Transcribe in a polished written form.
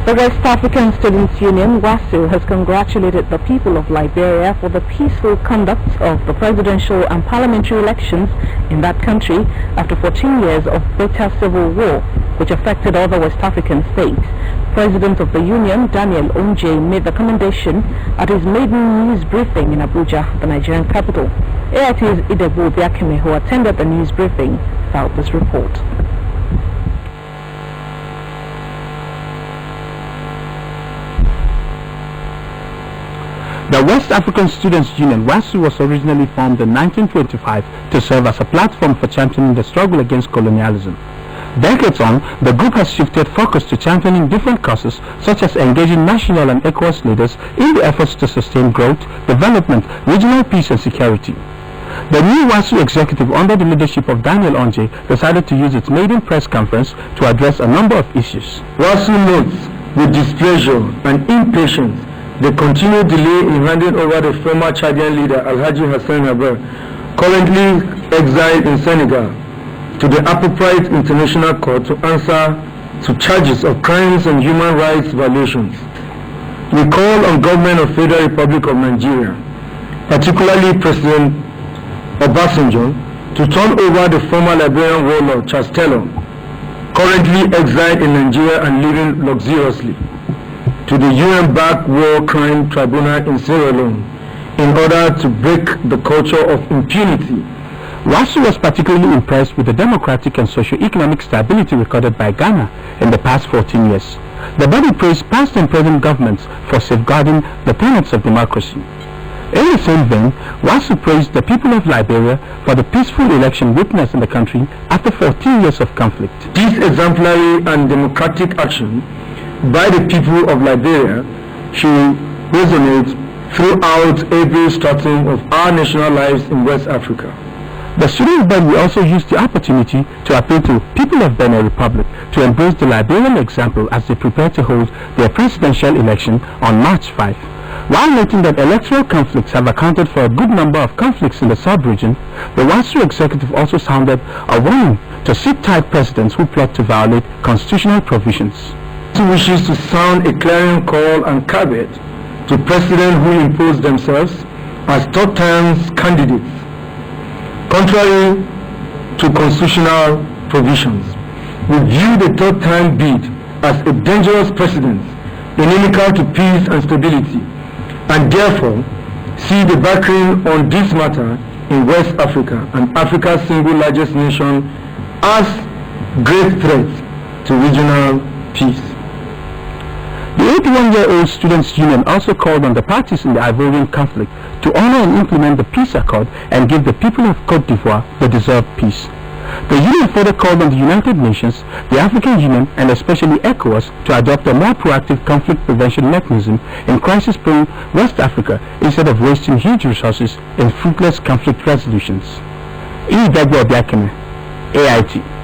The West African Students' Union, WASU, has congratulated the people of Liberia for the peaceful conduct of the presidential and parliamentary elections in that country after 14 years of bitter civil war, which affected other West African states. President of the Union, Daniel Onjeh, made the commendation at his maiden news briefing in Abuja, the Nigerian capital. AIT's Onjeh.mpg, who attended the news briefing, filed this report. The West African Students' Union, WASU, was originally formed in 1925 to serve as a platform for championing the struggle against colonialism. Decades on, the group has shifted focus to championing different causes, such as engaging national and ECOWAS leaders in the efforts to sustain growth, development, regional peace and security. The new WASU executive, under the leadership of Daniel Onjeh, decided to use its maiden press conference to address a number of issues. WASU notes with displeasure and impatience the continued delay in handing over the former Chadian leader Alhaji Hassan Habre, currently exiled in Senegal, to the appropriate international court to answer to charges of crimes and human rights violations. We call on government of Federal Republic of Nigeria, particularly President Obasanjo, to turn over the former Liberian warlord Charles Taylor, currently exiled in Nigeria and living luxuriously, to the UN-backed War Crime Tribunal in Sierra Leone in order to break the culture of impunity. WASU was particularly impressed with the democratic and socio-economic stability recorded by Ghana in the past 14 years. The body praised past and present governments for safeguarding the tenets of democracy. In the same vein, WASU praised the people of Liberia for the peaceful election witnessed in the country after 14 years of conflict. This exemplary and democratic action by the people of Liberia should resonate throughout every stratum of our national lives in West Africa. The student body also used the opportunity to appeal to people of Benin Republic to embrace the Liberian example as they prepare to hold their presidential election on March 5. While noting that electoral conflicts have accounted for a good number of conflicts in the sub-region, the WASU executive also sounded a warning to sit-tight presidents who plot to violate constitutional provisions. WASU wishes to sound a clarion call and caveat to presidents who impose themselves as third-term candidates, contrary to constitutional provisions. We view the third-time bid as a dangerous precedent, inimical to peace and stability, and therefore see the backing on this matter in West Africa and Africa's single largest nation as great threat to regional peace. The 81-year-old Students' Union also called on the parties in the Ivorian conflict to honor and implement the peace accord and give the people of Côte d'Ivoire the deserved peace. The union further called on the United Nations, the African Union and especially ECOWAS to adopt a more proactive conflict prevention mechanism in crisis-prone West Africa instead of wasting huge resources in fruitless conflict resolutions. Onjeh.mpg, AIT.